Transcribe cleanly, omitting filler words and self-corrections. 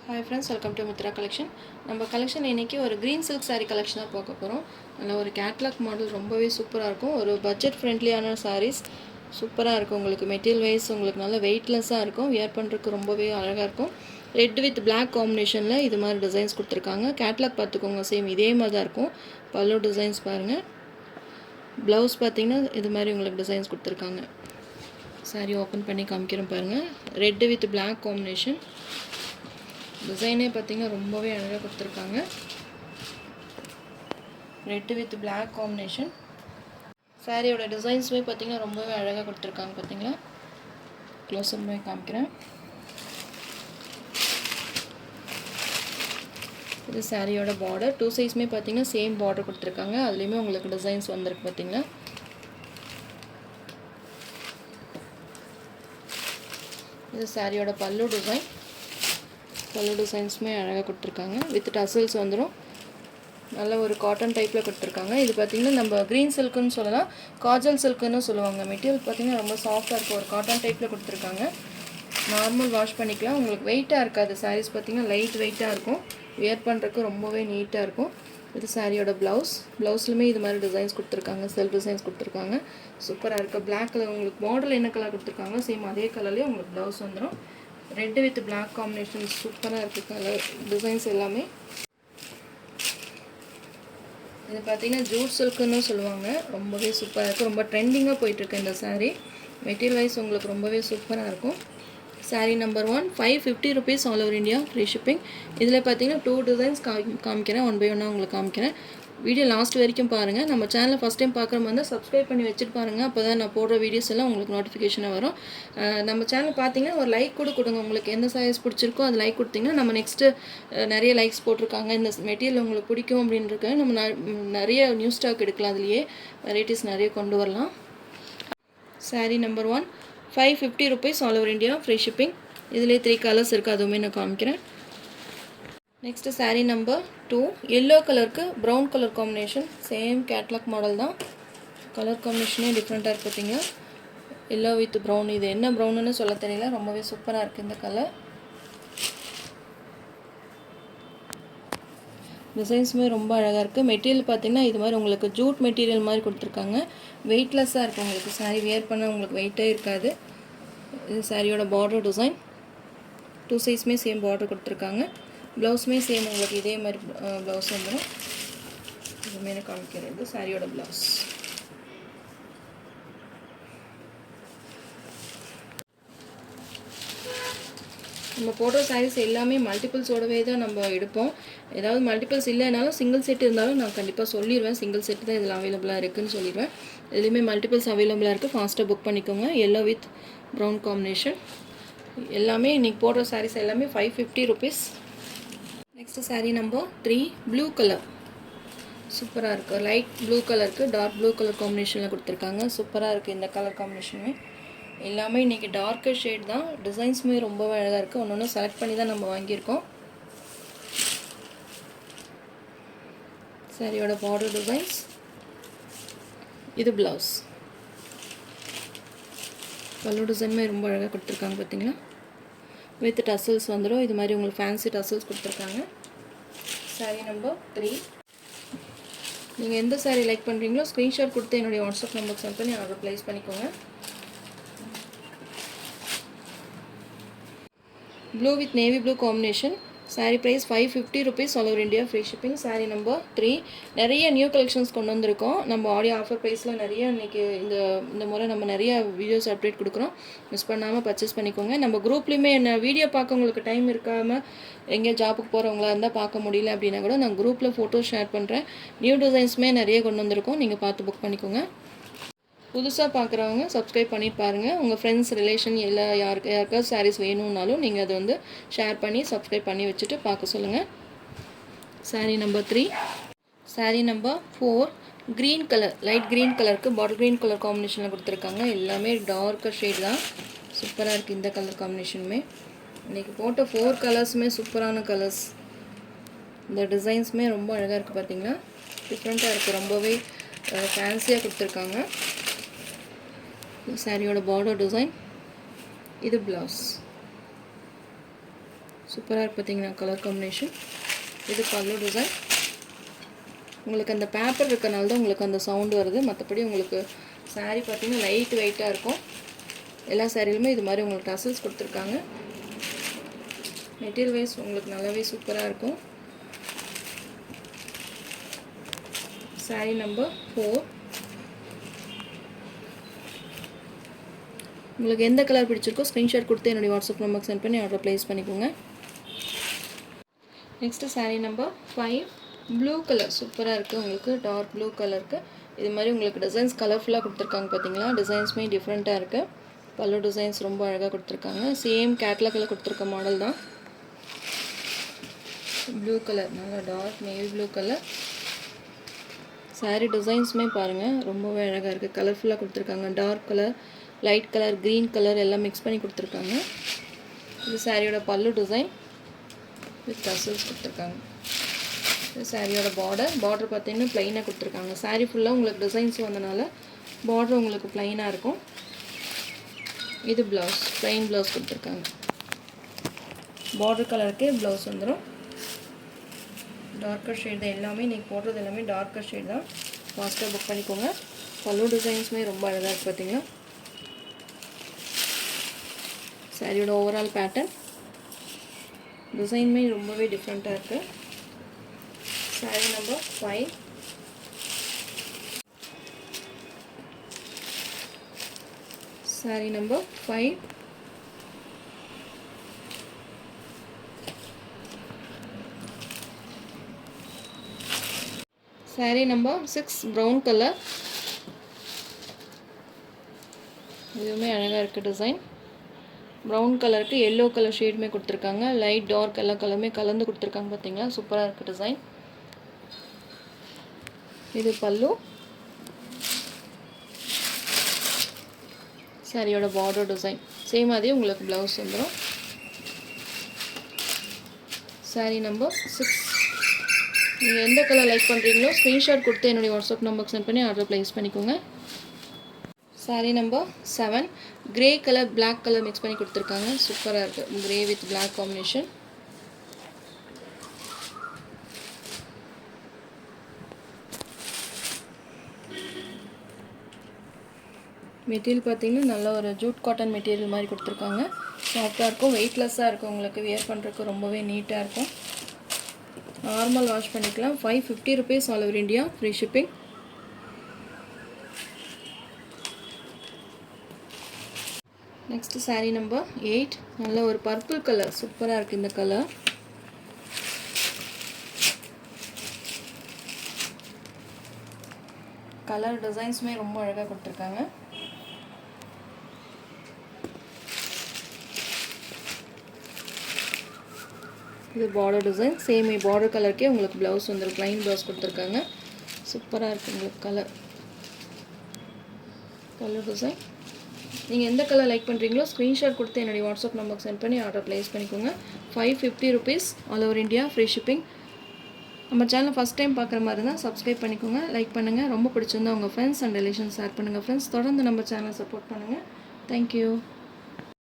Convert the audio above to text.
Hi friends, welcome to Mitra collection. நம்ம collection இன்னைக்கு ஒரு green silk saree collection பார்க்க போறோம். நல்ல ஒரு கேட்லாக் மாடல் ரொம்பவே சூப்பரா இருக்கும். ஒரு பட்ஜெட் ஃப்ரெண்ட்லியான sarees சூப்பரா இருக்கும். உங்களுக்கு மெட்டீரியல் வைஸ் உங்களுக்கு நல்ல வெயிட்லெஸ்ஸா இருக்கும். வியர் பண்றதுக்கு ரொம்பவே அழகா இருக்கும். ரெட் வித் black காம்பினேஷன்ல இது மாதிரி டிசைன்ஸ் கொடுத்திருக்காங்க. கேட்லாக் பார்த்துக்கோங்க, சேம் இதே மாதிரி தான் இருக்கும். பல்லு டிசைன்ஸ் பாருங்க. ப்ளவுஸ் பார்த்தீங்கன்னா இது மாதிரி உங்களுக்கு டிசைன்ஸ் கொடுத்திருக்காங்க. saree ஓபன் பண்ணி காமிக்கிறேன் பாருங்க. Red with black combination. டிசைனே பார்த்தீங்கன்னா ரொம்பவே அழகாக கொடுத்துருக்காங்க. Red with black combination. சாரியோட டிசைன்ஸுமே பார்த்தீங்கன்னா ரொம்பவே அழகாக கொடுத்துருக்காங்க. பார்த்தீங்களா, க்ளோஸர் போய் காமிக்கிறேன். இது சாரியோட பார்டர். டூ சைஸுமே பார்த்தீங்கன்னா சேம் பார்டர் கொடுத்துருக்காங்க. அதுலேயுமே உங்களுக்கு டிசைன்ஸ் வந்திருக்கு. பார்த்தீங்களா, இது சாரியோட பல்லு டிசைன். பல்லு டிசைன்ஸுமே அழகாக கொடுத்துருக்காங்க. வித் டசல்ஸ் வந்துடும். நல்ல ஒரு காட்டன் டைப்பில் கொடுத்துருக்காங்க. இது பார்த்திங்கன்னா நம்ம க்ரீன் சில்க்குன்னு சொல்லலாம், காஜல் சில்க்குன்னு சொல்லுவாங்க. மெட்டீரியல் பார்த்திங்கன்னா ரொம்ப சாஃப்டாக இருக்கும். ஒரு காட்டன் டைப்பில் கொடுத்துருக்காங்க. நார்மல் வாஷ் பண்ணிக்கலாம். உங்களுக்கு வெயிட்டாக இருக்காது. சாரீஸ் பார்த்திங்கன்னா லைட் வெயிட்டாக இருக்கும். வியர் பண்ணுறதுக்கு ரொம்பவே நீட்டாக இருக்கும். இது சாரியோட ப்ளவுஸ். ப்ளவுஸ்லுமே இது மாதிரி டிசைன்ஸ் கொடுத்துருக்காங்க. செல்ஃப் டிசைன்ஸ் கொடுத்துருக்காங்க. சூப்பராக இருக்குது. பிளாக் கலர் உங்களுக்கு மாடல் என்ன கலர் கொடுத்துருக்காங்க சேம் அதே கலர்லேயே உங்களுக்கு ப்ளவுஸ் வந்துடும். ரெட் வித் பிளாக் காம்பினேஷன் சூப்பராக இருக்குது. கலர் டிசைன்ஸ் எல்லாமே. இது பார்த்தீங்கன்னா ஜூட் சில்க்குன்னு சொல்லுவாங்க. ரொம்பவே சூப்பராக இருக்குது. ரொம்ப ட்ரெண்டிங்காக போயிட்டுருக்கு இந்த சாரீ. மெட்டீரியல் வைஸ் உங்களுக்கு ரொம்பவே சூப்பராக இருக்கும். Sari number 1 550 rupees all over India, free shipping. இதில் பார்த்தீங்கன்னா 2 டிசைன்ஸ் காமிக்கிறேன். ஒன் பை ஒன்னாக உங்களுக்கு காமிக்கிறேன். வீடியோ லாஸ்ட் வரைக்கும் பாருங்கள். நம்ம சேனலை ஃபஸ்ட் டைம் பார்க்குற மாதிரி இருந்தால் சப்ஸ்கிரைப் பண்ணி வச்சுட்டு பாருங்கள். அப்போ தான் நான் போடுற வீடியோஸ் எல்லாம் உங்களுக்கு நோட்டிஃபிகேஷனாக வரும். நம்ம சேனல் பார்த்தீங்கன்னா ஒரு லைக் கூட கொடுங்க. உங்களுக்கு எந்த சாரீஸ் பிடிச்சிருக்கோ அது லைக் கொடுத்தீங்கன்னா நம்ம நெக்ஸ்ட்டு நிறைய லைக்ஸ் போட்டிருக்காங்க, இந்த மெட்டீரியல் உங்களுக்கு பிடிக்கும் அப்படின்றது நம்ம நிறைய நியூ ஸ்டாக் எடுக்கலாம். அதுலேயே வெரைட்டிஸ் நிறைய கொண்டு வரலாம். Sari number 1 550 rupees all over India, free shipping. இதிலே 3 கலர்ஸ் இருக்குது. அதுவுமே நான் காமிக்கிறேன். நெக்ஸ்ட்டு சாரீ நம்பர் 2 எல்லோ கலருக்கு brown colour combination. Same catalogue model தான். கலர் காம்பினேஷனே டிஃப்ரெண்ட்டாக இருக்குது. பார்த்தீங்கன்னா எல்லோ வித் ப்ரௌன். இது என்ன ப்ரௌனுன்னு சொல்ல தெரியல. ரொம்பவே சூப்பராக இருக்குது இந்த கலர். டிசைன்ஸுமே ரொம்ப அழகாக இருக்குது. மெட்டீரியல் பார்த்திங்கன்னா இது மாதிரி உங்களுக்கு ஜூட் மெட்டீரியல் மாதிரி கொடுத்துருக்காங்க. வெயிட்லெஸ்ஸாக இருக்கும். உங்களுக்கு சாரீ வியர் பண்ணால் உங்களுக்கு வெயிட்டே இருக்காது. இது சாரியோட பார்டர் டிசைன். 2 சைஸுமே சேம் பார்டர் கொடுத்துருக்காங்க. ப்ளவுஸுமே சேம் உங்களுக்கு இதே மாதிரி ப்ளவுஸ் வந்துடும். இதுவுமே காமிக்கிறது சாரியோட ப்ளவுஸ். நம்ம போடுற சாரீஸ் எல்லாமே மல்டிபிள்ஸோடவே தான் நம்ம எடுப்போம். ஏதாவது மல்டிபிள்ஸ் இல்லைனாலும் சிங்கிள் செட் இருந்தாலும் நான் கண்டிப்பாக சொல்லிடுவேன். சிங்கிள் செட் தான் இதில் அவைலபிளாக இருக்குதுன்னு சொல்லிடுவேன். இதுலேயுமே மல்டிபிள்ஸ் அவைலபிளாக இருக்குது. ஃபாஸ்ட்டாக புக் பண்ணிக்கோங்க. Yellow with brown combination. எல்லாமே இன்றைக்கி போடுற சாரீஸ் எல்லாமே 550 rupees. Next sari number 3 blue colour. சூப்பராக இருக்குது. லைட் ப்ளூ கலருக்கு டார்க் ப்ளூ கலர் காம்பினேஷனில் கொடுத்துருக்காங்க. சூப்பராக இருக்குது இந்த கலர் காம்பினேஷனுமே. எல்லாமே இன்றைக்கி டார்க்கர் ஷேட் தான். டிசைன்ஸுமே ரொம்ப அழகாக இருக்குது. ஒன்று ஒன்று செலக்ட் பண்ணி தான் நம்ம வாங்கியிருக்கோம். சாரியோட பார்டர் டிசைன்ஸ். இது ப்ளவுஸ். பல்லு டிசைனுமே ரொம்ப அழகாக கொடுத்துருக்காங்க. பார்த்தீங்களா, வித் டசல்ஸ் வந்துடும். இது மாதிரி உங்களுக்கு ஃபேன்சி டசல்ஸ் கொடுத்துருக்காங்க. சாரீ நம்பர் 3. நீங்கள் எந்த சாரீ லைக் பண்ணுறீங்களோ ஸ்க்ரீன்ஷாட் கொடுத்து என்னுடைய வாட்ஸ்அப் நம்பர் சென்ட் பண்ணி ஆர்டர் ப்ளேஸ் பண்ணிக்கோங்க. Blue with navy blue combination. Sari price 550 rupees all over India, free shipping. Sari number 3. நிறைய நியூ கலெக்ஷன்ஸ் கொண்டு வந்திருக்கோம். நம்ம ஆடியோ ஆஃபர் ப்ரைஸில் நிறைய இன்றைக்கி இந்த முறை நம்ம நிறைய வீடியோஸ் அப்டேட் கொடுக்குறோம். மிஸ் பண்ணாமல் பர்ச்சேஸ் பண்ணிக்கோங்க. நம்ம குரூப்லேயுமே என்ன வீடியோ பார்க்க உங்களுக்கு டைம் இருக்காமல் எங்கேயோ ஜாப்புக்கு போகிறவங்களா இருந்தால் பார்க்க முடியல அப்படின்னா கூட நான் குரூப்பில் ஃபோட்டோ ஷேர் பண்ணுறேன். நியூ டிசைன்ஸுமே நிறைய கொண்டு வந்திருக்கோம். நீங்கள் பார்த்து புக் பண்ணிக்கோங்க. புதுசாக பார்க்குறவங்க சப்ஸ்கிரைப் பண்ணிட்டு பாருங்கள். உங்கள் ஃப்ரெண்ட்ஸ் ரிலேஷன் யாருக்காவது சாரீஸ் வேணும்னாலும் நீங்கள் அதை வந்து ஷேர் பண்ணி சப்ஸ்கிரைப் பண்ணி வச்சுட்டு பார்க்க சொல்லுங்கள். Sari number 3. Sari number 4 green colour. Light green கலருக்கு பாட்டில் க்ரீன் கலர் காம்பினேஷனில் கொடுத்துருக்காங்க. எல்லாமே டார்க்கர் ஷேட் தான். சூப்பராக இருக்குது இந்த கலர் காம்பினேஷனுமே. இன்றைக்கி போட்ட 4 கலர்ஸுமே சூப்பரான கலர்ஸ். இந்த டிசைன்ஸுமே ரொம்ப அழகாக இருக்குது. பார்த்தீங்களா, டிஃப்ரெண்ட்டாக இருக்குது. ரொம்பவே ஃபேன்சியாக கொடுத்துருக்காங்க. சாரியோட பார்டர் டிசைன். இது ப்ளவுஸ். சூப்பராக இருக்குது பார்த்தீங்கன்னா கலர் காம்பினேஷன். இது பல்லு டிசைன். உங்களுக்கு அந்த பேப்பர் இருக்கனால தான் உங்களுக்கு அந்த சவுண்டு வருது. மற்றபடி உங்களுக்கு சாரீ பார்த்தீங்கன்னா லைட் வெயிட்டாக இருக்கும். எல்லா சாரிலுமே இது மாதிரி உங்களுக்கு டசல்ஸ் கொடுத்துருக்காங்க. மெட்டீரியல் வைஸ் உங்களுக்கு நல்லாவே சூப்பராக இருக்கும். சாரீ நம்பர் 4. உங்களுக்கு எந்த கலர் பிடிச்சிருக்கோ ஸ்க்ரீன்ஷாட் கொடுத்து என்னுடைய வாட்ஸ்அப் நம்பருக்கு சென்ட் பண்ணி ஆர்டர் ப்ளேஸ் பண்ணிக்கோங்க. Next sari number 5. Blue colour சூப்பராக இருக்குது. உங்களுக்கு டார்க் ப்ளூ கலருக்கு இது மாதிரி உங்களுக்கு டிசைன்ஸ் கலர்ஃபுல்லாக கொடுத்துருக்காங்க பார்த்தீங்களா. டிசைன்ஸுமே டிஃப்ரெண்ட்டாக இருக்குது. பல்லு டிசைன்ஸ் ரொம்ப அழகாக கொடுத்துருக்காங்க. சேம் கேட்லாகில் கொடுத்துருக்க மாடல் தான். ப்ளூ கலர் நல்லா dark navy blue colour. Sari டிசைன்ஸுமே பாருங்கள் ரொம்பவே அழகாக இருக்குது. கலர்ஃபுல்லாக கொடுத்துருக்காங்க. Dark colour, light colour, green colour எல்லாம் மிக்ஸ் பண்ணி கொடுத்துருக்காங்க. இது சாரியோட பல்லு டிசைன் வித் டசல்ஸ் கொடுத்துருக்காங்க. இது சாரியோட பார்டர் பார்த்தீங்கன்னா ப்ளைனாக கொடுத்துருக்காங்க. சாரீ ஃபுல்லாக உங்களுக்கு டிசைன்ஸ் வந்தனால பார்டர் உங்களுக்கு ப்ளைனாக இருக்கும். இது ப்ளவுஸ், ப்ளைன் ப்ளவுஸ் கொடுத்துருக்காங்க. பார்டர் கலருக்கு ப்ளவுஸ் வந்துடும். டார்க்கர் ஷேட் தான் எல்லாமே. இன்றைக்கி போடுறது எல்லாமே டார்க்கர் ஷேட் தான். ஃபாஸ்ட்டாக புக் பண்ணிக்கோங்க. பல்லு டிசைன்ஸுமே ரொம்ப அழகாக இருக்குது பார்த்தீங்கன்னா. சாரியோட ஓவரால் பேட்டர்ன் டிசைனுமே ரொம்பவே டிஃப்ரெண்ட்டாக இருக்குது. Sari number 5. Sari number 5. Sari number 6 brown colour. இதுவுமே அழகாக இருக்குது டிசைன். ப்ரௌன் கலருக்கு எல்லோ கலர் ஷேடுமே கொடுத்துருக்காங்க. லைட் டார்க் எல்லா கலருமே கலந்து கொடுத்துருக்காங்க பார்த்தீங்களா. சூப்பராக இருக்குது டிசைன். இது பல்லு. சாரியோட பார்டர் டிசைன் சேம் அதே உங்களுக்கு ப்ளவுஸ் வந்துடும். சாரீ நம்பர் 6. நீங்கள் எந்த கலர் லைக் பண்ணுறீங்களோ ஸ்க்ரீன்ஷாட் கொடுத்து என்னுடைய வாட்ஸ்அப் நம்பருக்கு சென்ட் பண்ணி ஆர்டர் ப்ளேஸ் பண்ணிக்கோங்க. Sari number 7. Grey colour black colour mix பண்ணி கொடுத்துருக்காங்க. சூப்பராக இருக்குது. Grey with black combination. Material பார்த்தீங்கன்னா நல்ல ஒரு ஜூட் காட்டன் மெட்டீரியல் மாதிரி கொடுத்துருக்காங்க. சாஃப்டாக இருக்கும், வெயிட்லெஸ்ஸாக இருக்கும். உங்களுக்கு வியர் பண்ணுறதுக்கு ரொம்பவே நீட்டாக இருக்கும். நார்மல் வாஷ் பண்ணிக்கலாம். 550 rupees all over India, free shipping. Next sari number 8. நல்ல ஒரு பர்பிள் கலர் சூப்பராக இருக்குது இந்த கலர். கலர் டிசைன்ஸுமே ரொம்ப அழகாக கொடுத்துருக்காங்க. இது பார்டர் டிசைன். சேம் பார்டர் கலருக்கே உங்களுக்கு ப்ளவுஸ் வந்துடும். ப்ளைன் ப்ளவுஸ் கொடுத்துருக்காங்க. சூப்பராக இருக்குது உங்களுக்கு கலர் டிசைன். நீங்கள் எந்த கலர் லைக் பண்ணுறீங்களோ ஸ்க்ரீன்ஷாட் கொடுத்து என்னுடைய வாட்ஸ்அப் நம்பருக்கு சென்ட் பண்ணி ஆர்டர் ப்ளேஸ் பண்ணிக்கோங்க. 550 rupees all over India, free shipping. நம்ம சேனல் ஃபஸ்ட் டைம் பார்க்குற மாதிரி இருந்தால் சப்ஸ்கிரைப் பண்ணிக்கோங்க, லைக் பண்ணுங்கள். ரொம்ப பிடிச்சிருந்தா உங்கள் ஃப்ரெண்ட்ஸ் அண்ட் ரிலேஷன்ஸ் ஷேர் பண்ணுங்கள். ஃப்ரெண்ட்ஸ் தொடர்ந்து நம்ம சேனல் சப்போர்ட் பண்ணுங்கள். தேங்க்யூ.